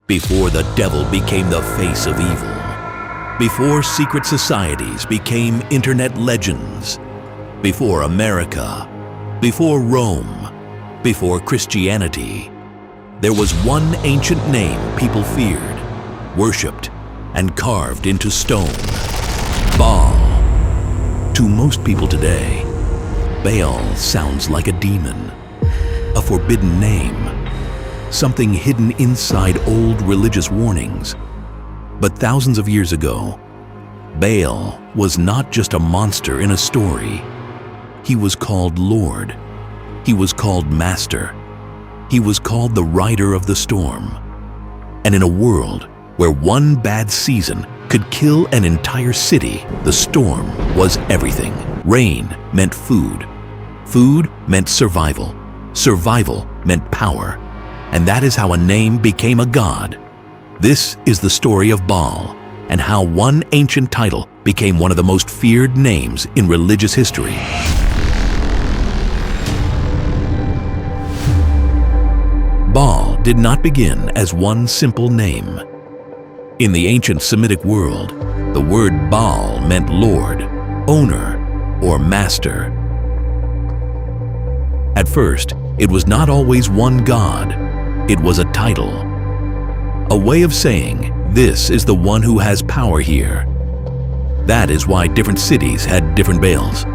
before the devil became the face of evil, before secret societies became internet legends, before America, before Rome, before Christianity, there was one ancient name people feared, worshipped, and carved into stone: Baal. To most people today, Baal sounds like a demon, a forbidden name, something hidden inside old religious warnings. But thousands of years ago, Baal was not just a monster in a story. He was called Lord. He was called Master. He was called the Rider of the Storm. And in a world where one bad season could kill an entire city, the storm was everything. Rain meant food. Food meant survival. Survival meant power. And that is how a name became a god. This is the story of Baal, and how one ancient title became one of the most feared names in religious history. Baal did not begin as one simple name. In the ancient Semitic world, the word Baal meant Lord, owner, or master. At first, it was not always one god. It was a title, a way of saying, this is the one who has power here. That is why different cities had different Baals.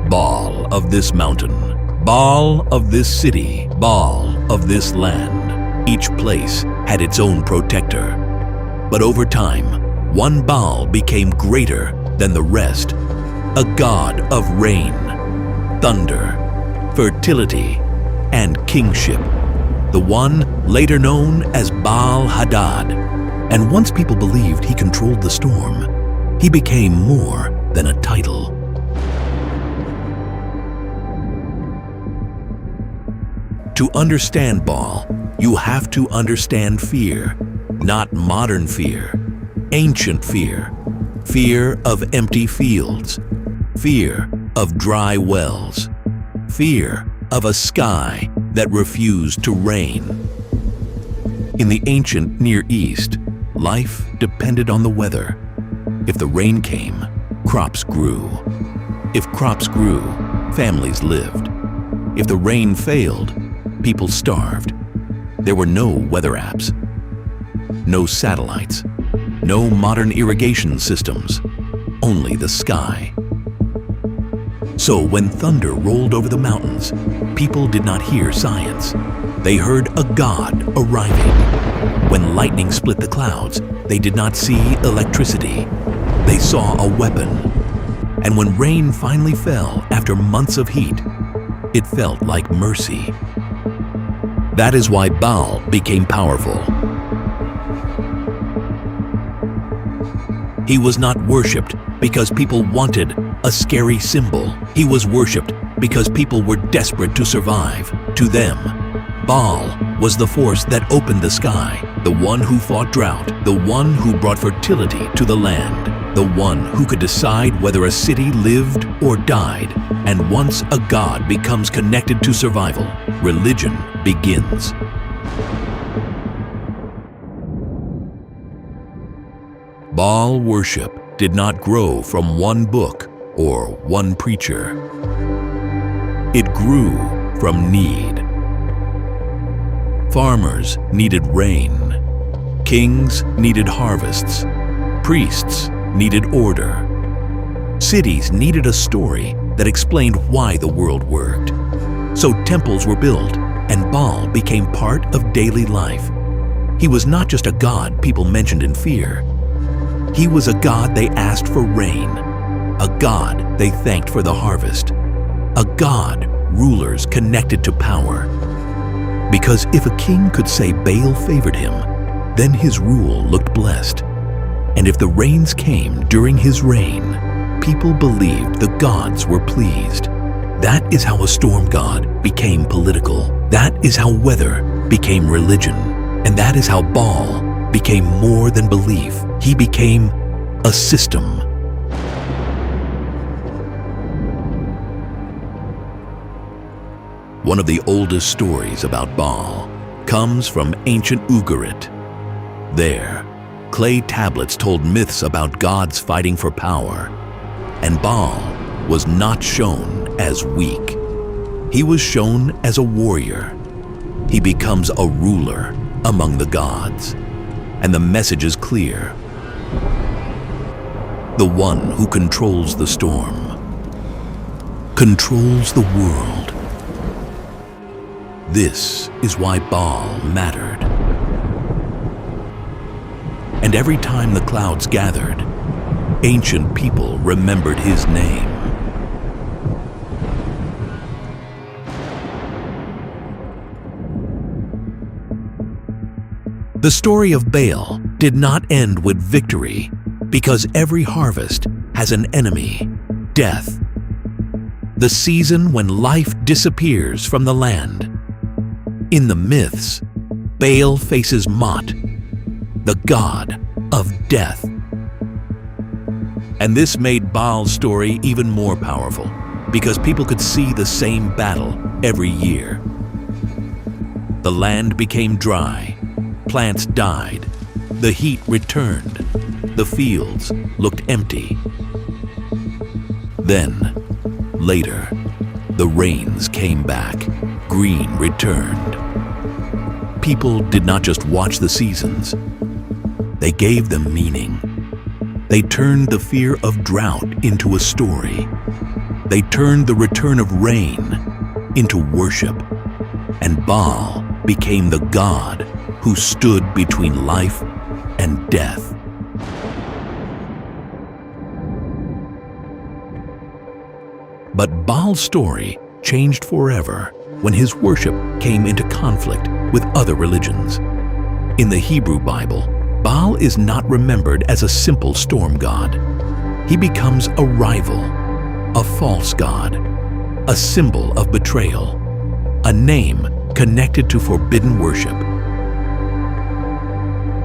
Baal of this mountain, Baal of this city, Baal of this land. Each place had its own protector. But over time, one Baal became greater than the rest, a god of rain, thunder, fertility, and kingship, the one later known as Baal Hadad. And once people believed he controlled the storm, he became more than a title. To understand Baal, you have to understand fear, not modern fear, ancient fear, fear of empty fields, fear of dry wells, fear of a sky that refused to rain. In the ancient Near East, life depended on the weather. If the rain came, crops grew. If crops grew, families lived. If the rain failed, people starved. There were no weather apps, no satellites, no modern irrigation systems, only the sky. So when thunder rolled over the mountains, people did not hear science. They heard a god arriving. When lightning split the clouds, they did not see electricity. They saw a weapon. And when rain finally fell after months of heat, it felt like mercy. That is why Baal became powerful. He was not worshipped because people wanted a scary symbol. He was worshipped because people were desperate to survive. To them, Baal was the force that opened the sky, the one who fought drought, the one who brought fertility to the land, the one who could decide whether a city lived or died. And once a god becomes connected to survival, religion begins. Baal worship did not grow from one book or one preacher. It grew from need. Farmers needed rain. Kings needed harvests. Priests needed order. Cities needed a story that explained why the world worked. So temples were built, and Baal became part of daily life. He was not just a god people mentioned in fear. He was a god they asked for rain, a god they thanked for the harvest, a god rulers connected to power. Because if a king could say Baal favored him, then his rule looked blessed. And if the rains came during his reign, people believed the gods were pleased. That is how a storm god became political. That is how weather became religion. And that is how Baal became more than belief. He became a system. One of the oldest stories about Baal comes from ancient Ugarit. There, clay tablets told myths about gods fighting for power, and Baal was not shown as weak. He was shown as a warrior. He becomes a ruler among the gods, and the message is clear. The one who controls the storm controls the world. This is why Baal mattered. And every time the clouds gathered, ancient people remembered his name. The story of Baal did not end with victory, because every harvest has an enemy, death. The season when life disappears from the land. In the myths, Baal faces Mot, the god of death. And this made Baal's story even more powerful, because people could see the same battle every year. The land became dry, plants died, the heat returned, the fields looked empty. Then, later, the rains came back, green returned. People did not just watch the seasons, they gave them meaning. They turned the fear of drought into a story. They turned the return of rain into worship. And Baal became the god who stood between life and death. But Baal's story changed forever when his worship came into conflict with other religions. In the Hebrew Bible, Baal is not remembered as a simple storm god. He becomes a rival, a false god, a symbol of betrayal, a name connected to forbidden worship.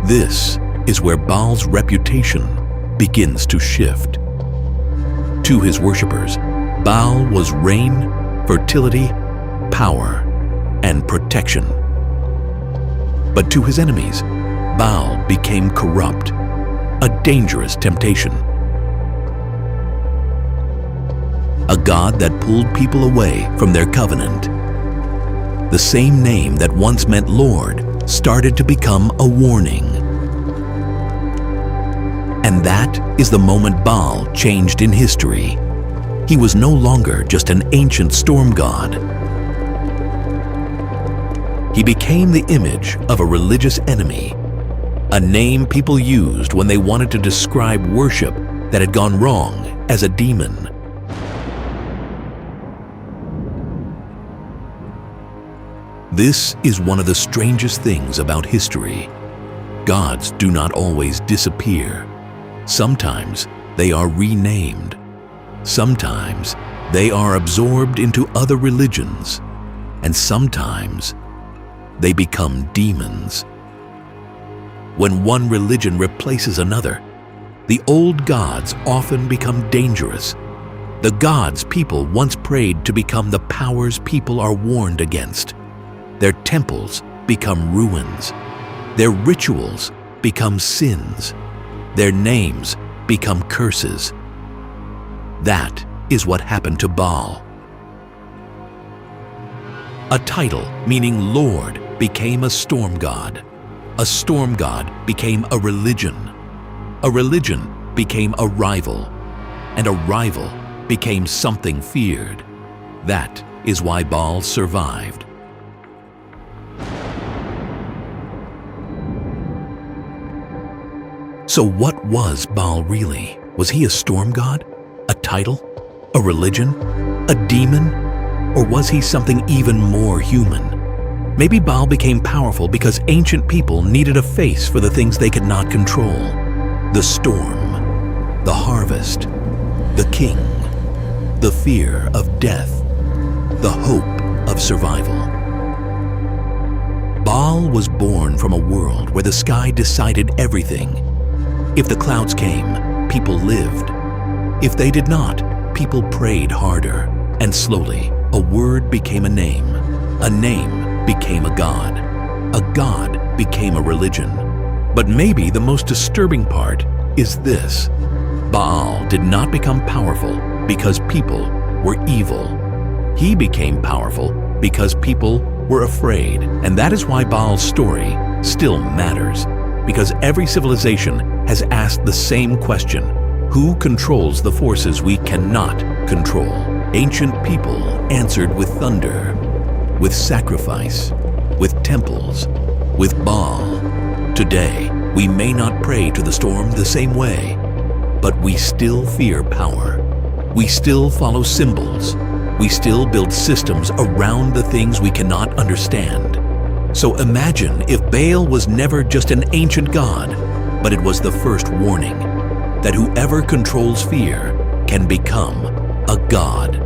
This is where Baal's reputation begins to shift. To his worshippers, Baal was rain, fertility, power, and protection. But to his enemies, Baal became corrupt, a dangerous temptation. A god that pulled people away from their covenant. The same name that once meant Lord started to become a warning. And that is the moment Baal changed in history. He was no longer just an ancient storm god. He became the image of a religious enemy, a name people used when they wanted to describe worship that had gone wrong as a demon. This is one of the strangest things about history. Gods do not always disappear. Sometimes they are renamed. Sometimes they are absorbed into other religions. And sometimes they become demons. When one religion replaces another, the old gods often become dangerous. The gods people once prayed to become the powers people are warned against. Their temples become ruins. Their rituals become sins. Their names become curses. That is what happened to Baal. A title meaning Lord became a storm god. A storm god became a religion. A religion became a rival. And a rival became something feared. That is why Baal survived. So what was Baal really? Was he a storm god? A title? A religion? A demon? Or was he something even more human? Maybe Baal became powerful because ancient people needed a face for the things they could not control. The storm, the harvest, the king, the fear of death, the hope of survival. Baal was born from a world where the sky decided everything. If the clouds came, people lived. If they did not, people prayed harder. And slowly, a word became a name. A name became a god. a god became a religion. But maybe the most disturbing part is this: Baal did not become powerful because people were evil. He became powerful because people were afraid. And that is why Baal's story still matters. Because every civilization has asked the same question: who controls the forces we cannot control? Ancient people answered with thunder, with sacrifice, with temples, with Baal. Today, we may not pray to the storm the same way, but we still fear power. We still follow symbols. We still build systems around the things we cannot understand. So imagine if Baal was never just an ancient god, but it was the first warning that whoever controls fear can become a god.